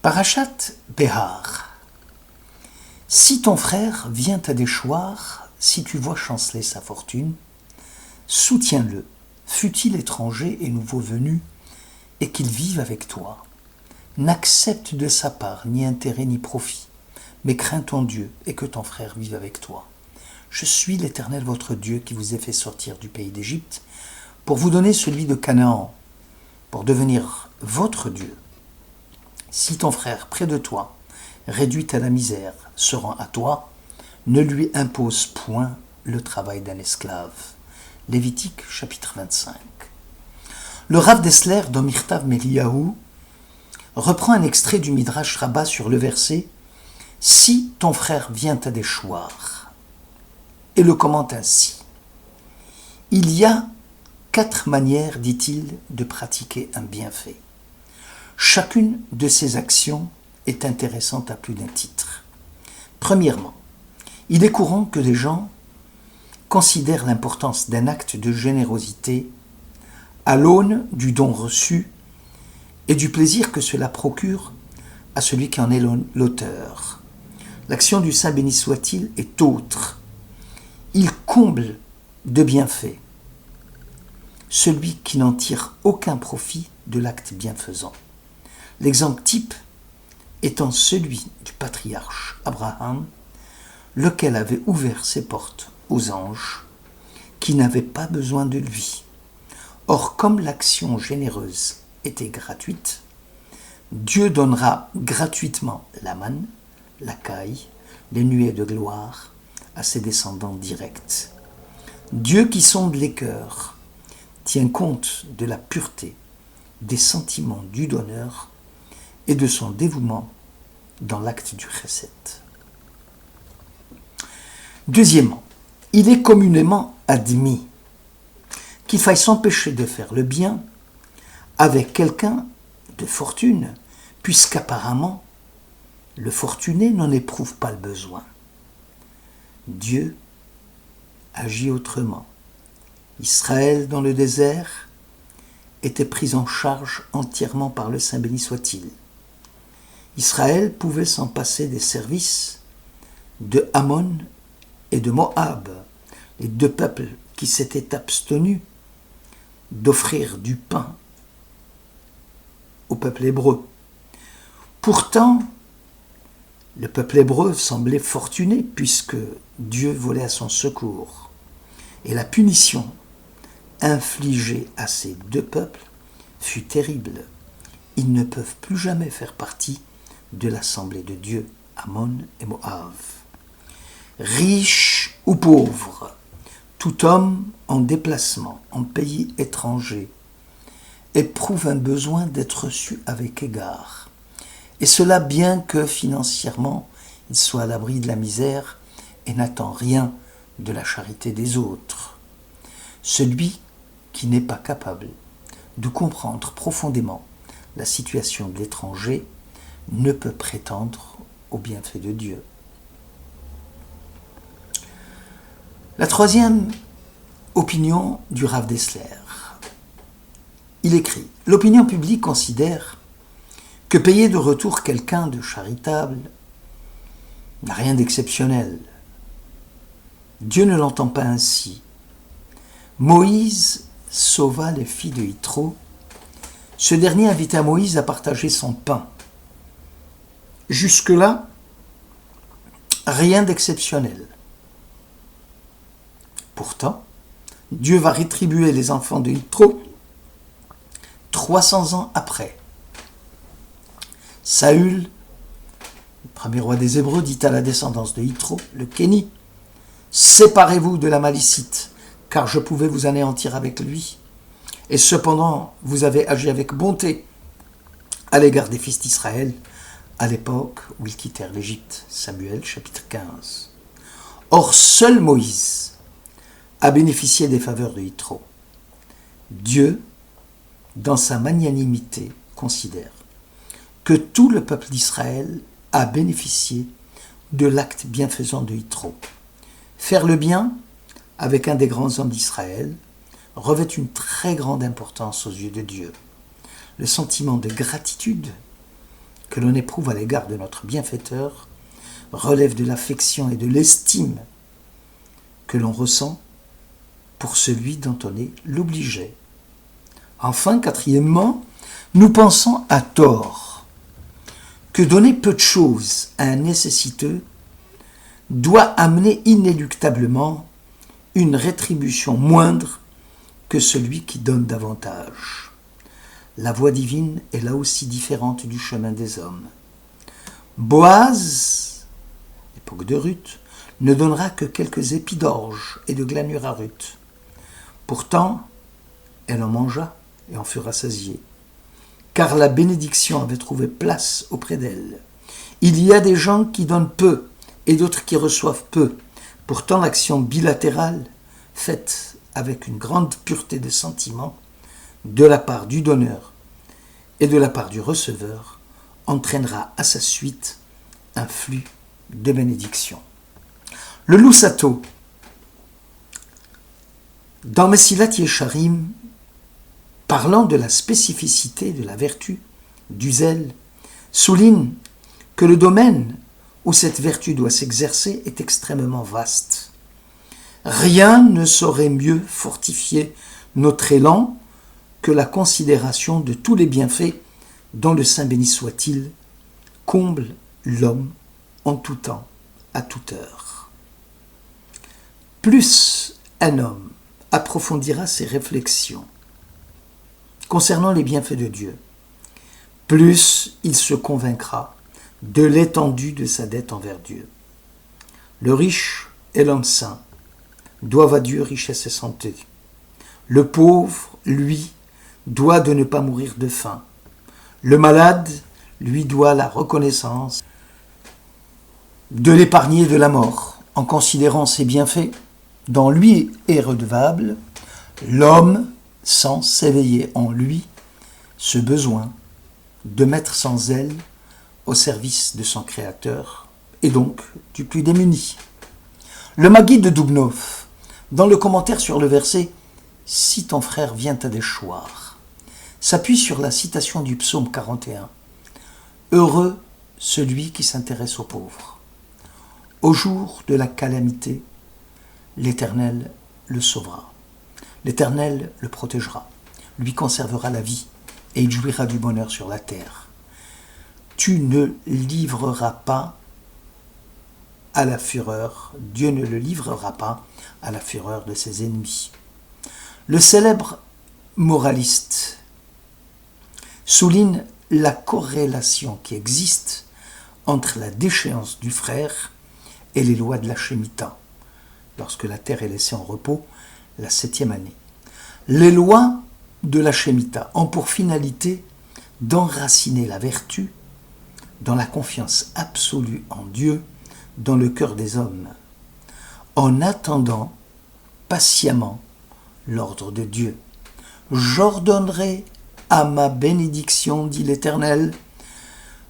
Parashat Behar. Si ton frère vient à déchoir, si tu vois chanceler sa fortune, soutiens-le, fût-il étranger et nouveau venu, et qu'il vive avec toi. N'accepte de sa part ni intérêt ni profit, mais crains ton Dieu et que ton frère vive avec toi. Je suis l'Éternel votre Dieu qui vous ai fait sortir du pays d'Égypte pour vous donner celui de Canaan, pour devenir votre Dieu. Si ton frère près de toi, réduit à la misère, se rend à toi, ne lui impose point le travail d'un esclave. Lévitique chapitre 25. Le Rav Dessler d'Omirtav Meliyahu reprend un extrait du Midrash Rabbah sur le verset « Si ton frère vient à déchoir » et le commente ainsi. Il y a 4 manières, dit-il, de pratiquer un bienfait. Chacune de ces actions est intéressante à plus d'un titre. Premièrement, il est courant que les gens considèrent l'importance d'un acte de générosité à l'aune du don reçu et du plaisir que cela procure à celui qui en est l'auteur. L'action du Saint béni soit-il est autre. Il comble de bienfaits celui qui n'en tire aucun profit de l'acte bienfaisant. L'exemple type étant celui du patriarche Abraham, lequel avait ouvert ses portes aux anges qui n'avaient pas besoin de lui. Or, comme l'action généreuse était gratuite, Dieu donnera gratuitement la manne, la caille, les nuées de gloire à ses descendants directs. Dieu qui sonde les cœurs tient compte de la pureté des sentiments du donneur et de son dévouement dans l'acte du chesed. Deuxièmement, il est communément admis qu'il faille s'empêcher de faire le bien avec quelqu'un de fortune, puisqu'apparemment le fortuné n'en éprouve pas le besoin. Dieu agit autrement. Israël dans le désert était pris en charge entièrement par le Saint béni soit-il. Israël pouvait s'en passer des services de Ammon et de Moab, les 2 peuples qui s'étaient abstenus d'offrir du pain au peuple hébreu. Pourtant, le peuple hébreu semblait fortuné puisque Dieu volait à son secours. Et la punition infligée à ces 2 peuples fut terrible. Ils ne peuvent plus jamais faire partie de l'assemblée de Dieu, Ammon et Moab. Riche ou pauvre, tout homme en déplacement, en pays étranger, éprouve un besoin d'être reçu avec égard. Et cela bien que financièrement, il soit à l'abri de la misère et n'attend rien de la charité des autres. Celui qui n'est pas capable de comprendre profondément la situation de l'étranger ne peut prétendre au bienfait de Dieu. La troisième opinion du Rav Dessler. Il écrit « L'opinion publique considère que payer de retour quelqu'un de charitable n'a rien d'exceptionnel. Dieu ne l'entend pas ainsi. Moïse sauva les filles de Yitro. Ce dernier invita Moïse à partager son pain. Jusque-là, rien d'exceptionnel. Pourtant, Dieu va rétribuer les enfants de Yitro 300 ans après. Saül, le premier roi des Hébreux, dit à la descendance de Yitro, le Kéni, « Séparez-vous de l'Amalécite, car je pouvais vous anéantir avec lui. Et cependant, vous avez agi avec bonté à l'égard des fils d'Israël, à l'époque où ils quittèrent l'Égypte. » Samuel, chapitre 15. Or, seul Moïse a bénéficié des faveurs de Yitro. Dieu, dans sa magnanimité, considère que tout le peuple d'Israël a bénéficié de l'acte bienfaisant de Yitro. Faire le bien avec un des grands hommes d'Israël revêt une très grande importance aux yeux de Dieu. Le sentiment de gratitude que l'on éprouve à l'égard de notre bienfaiteur relève de l'affection et de l'estime que l'on ressent pour celui dont on est l'obligé. Enfin, quatrièmement, nous pensons à tort que donner peu de choses à un nécessiteux doit amener inéluctablement une rétribution moindre que celui qui donne davantage. La voie divine est là aussi différente du chemin des hommes. Boaz, époque de Ruth, ne donnera que quelques épis d'orge et de glanures à Ruth. Pourtant, elle en mangea et en fut rassasiée, car la bénédiction avait trouvé place auprès d'elle. Il y a des gens qui donnent peu et d'autres qui reçoivent peu. Pourtant, l'action bilatérale, faite avec une grande pureté de sentiments, de la part du donneur et de la part du receveur, entraînera à sa suite un flux de bénédiction. Le Lusato, dans Mesilat Yesharim, parlant de la spécificité de la vertu, du zèle, souligne que le domaine où cette vertu doit s'exercer est extrêmement vaste. Rien ne saurait mieux fortifier notre élan que la considération de tous les bienfaits dont le Saint béni soit-il comble l'homme en tout temps, à toute heure. Plus un homme approfondira ses réflexions concernant les bienfaits de Dieu, plus il se convaincra de l'étendue de sa dette envers Dieu. Le riche et l'homme saint doivent à Dieu richesse et santé. Le pauvre, lui, doit de ne pas mourir de faim. Le malade, lui, doit la reconnaissance de l'épargner de la mort. En considérant ses bienfaits, dont lui est redevable, l'homme sent s'éveiller en lui ce besoin de mettre son zèle au service de son Créateur et donc du plus démuni. Le Maguide de Dubnov, dans le commentaire sur le verset « Si ton frère vient à déchoir », s'appuie sur la citation du psaume 41 « Heureux celui qui s'intéresse aux pauvres. Au jour de la calamité, l'Éternel le sauvera. L'Éternel le protégera, lui conservera la vie et il jouira du bonheur sur la terre. Tu ne livreras pas à la fureur, Dieu ne le livrera pas à la fureur de ses ennemis. » Le célèbre moraliste souligne la corrélation qui existe entre la déchéance du frère et les lois de la Shemitah, lorsque la terre est laissée en repos la 7e année. Les lois de la Shemitah ont pour finalité d'enraciner la vertu dans la confiance absolue en Dieu dans le cœur des hommes, en attendant patiemment l'ordre de Dieu. « J'ordonnerai à ma bénédiction, dit l'Éternel,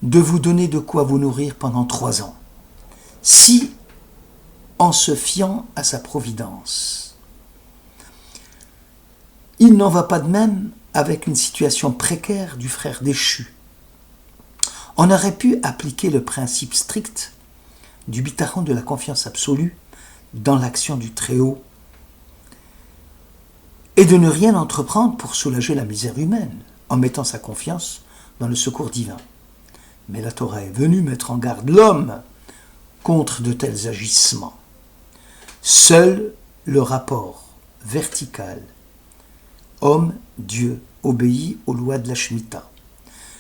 de vous donner de quoi vous nourrir pendant 3 ans, si, en se fiant à sa providence. » Il n'en va pas de même avec une situation précaire du frère déchu. On aurait pu appliquer le principe strict du bitachon de la confiance absolue dans l'action du Très-Haut et de ne rien entreprendre pour soulager la misère humaine en mettant sa confiance dans le secours divin. Mais la Torah est venue mettre en garde l'homme contre de tels agissements. Seul le rapport vertical homme-Dieu obéit aux lois de la Shemitah.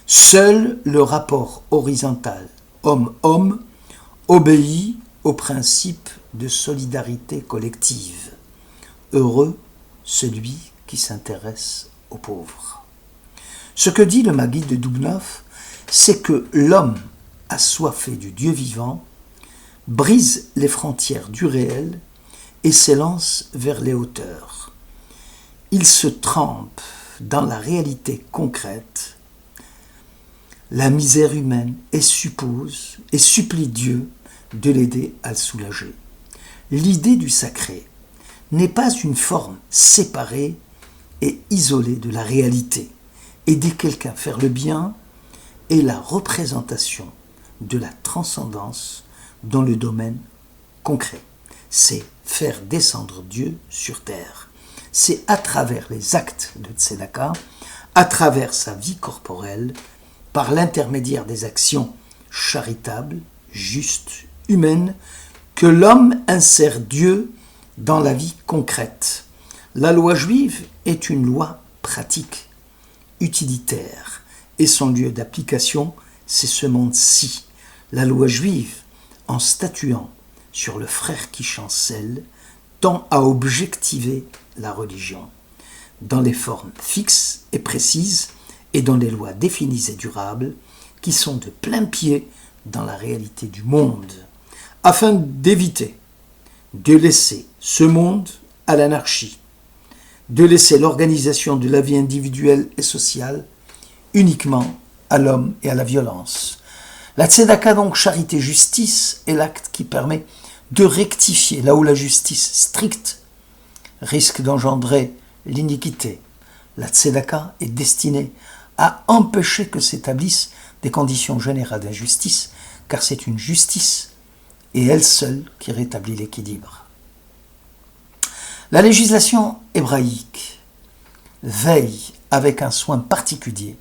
Seul le rapport horizontal homme-homme obéit au principe de solidarité collective. Heureux celui qui s'intéresse aux pauvres. Ce que dit le Maguide de Dubnov, c'est que l'homme assoiffé du Dieu vivant brise les frontières du réel et s'élance vers les hauteurs. Il se trempe dans la réalité concrète, la misère humaine, et supplie Dieu de l'aider à le soulager. L'idée du sacré n'est pas une forme séparée et isolée de la réalité. Aider quelqu'un à faire le bien est la représentation de la transcendance dans le domaine concret. C'est faire descendre Dieu sur terre. C'est à travers les actes de Tzedaka, à travers sa vie corporelle, par l'intermédiaire des actions charitables, justes, humaines, que l'homme insère Dieu dans la vie concrète. La loi juive est une loi pratique, utilitaire, et son lieu d'application, c'est ce monde-ci. La loi juive, en statuant sur le frère qui chancelle, tend à objectiver la religion, dans des formes fixes et précises, et dans des lois définies et durables, qui sont de plein pied dans la réalité du monde, afin d'éviter de laisser ce monde à l'anarchie, de laisser l'organisation de la vie individuelle et sociale uniquement à l'homme et à la violence. La tzedaka, donc charité-justice, est l'acte qui permet de rectifier là où la justice stricte risque d'engendrer l'iniquité. La tzedaka est destinée à empêcher que s'établissent des conditions générales d'injustice, car c'est une justice et elle seule qui rétablit l'équilibre. La législation hébraïque veille avec un soin particulier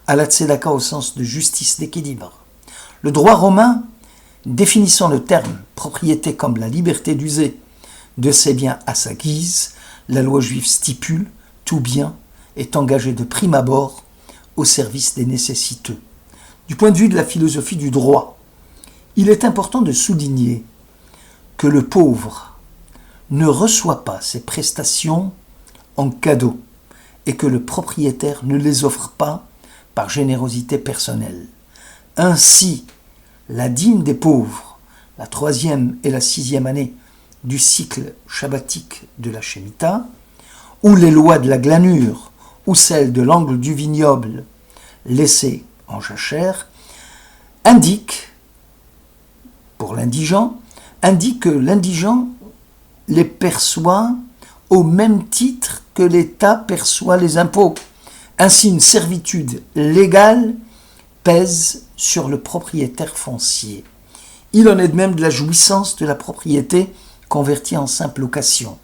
à la tzedaka au sens de justice d'équilibre. Le droit romain, définissant le terme propriété comme la liberté d'user de ses biens à sa guise, la loi juive stipule tout bien est engagé de prime abord au service des nécessiteux. Du point de vue de la philosophie du droit, il est important de souligner que le pauvre ne reçoit pas ses prestations en cadeau et que le propriétaire ne les offre pas par générosité personnelle. Ainsi, la dîme des pauvres, la 3e et la 6e année du cycle shabbatique de la Shemitah, ou les lois de la glanure, ou celles de l'angle du vignoble laissé en jachère, indiquent que l'indigent les perçoit au même titre que l'État perçoit les impôts. Ainsi, une servitude légale pèse sur le propriétaire foncier. Il en est de même de la jouissance de la propriété convertie en simple location,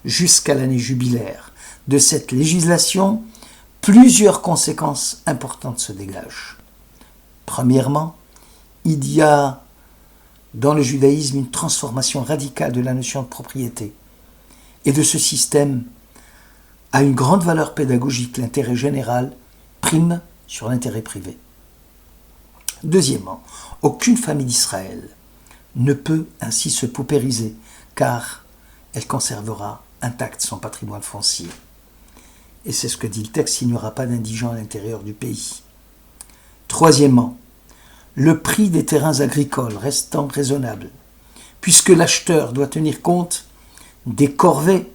jusqu'à l'année jubilaire. De cette législation, plusieurs conséquences importantes se dégagent. Premièrement, il y a dans le judaïsme une transformation radicale de la notion de propriété. Et de ce système a une grande valeur pédagogique. L'intérêt général prime sur l'intérêt privé. Deuxièmement, aucune famille d'Israël ne peut ainsi se paupériser, car elle conservera intact son patrimoine foncier. Et c'est ce que dit le texte, il n'y aura pas d'indigents à l'intérieur du pays. Troisièmement, le prix des terrains agricoles restant raisonnable, puisque l'acheteur doit tenir compte des corvées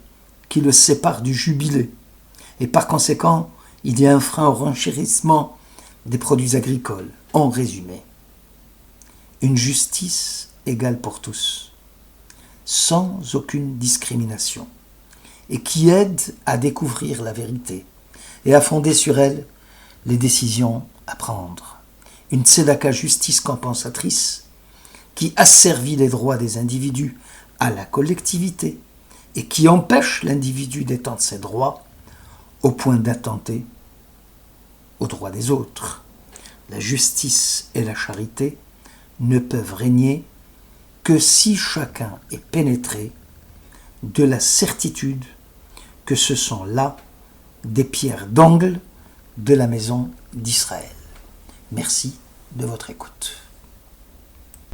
qui le séparent du jubilé. Et par conséquent, il y a un frein au renchérissement des produits agricoles. En résumé, une justice égale pour tous, sans aucune discrimination, et qui aide à découvrir la vérité et à fonder sur elle les décisions à prendre. Une tzedaka justice compensatrice qui asservit les droits des individus à la collectivité et qui empêche l'individu d'étendre ses droits au point d'attenter aux droits des autres. La justice et la charité ne peuvent régner que si chacun est pénétré de la certitude que ce sont là des pierres d'angle de la maison d'Israël. Merci de votre écoute.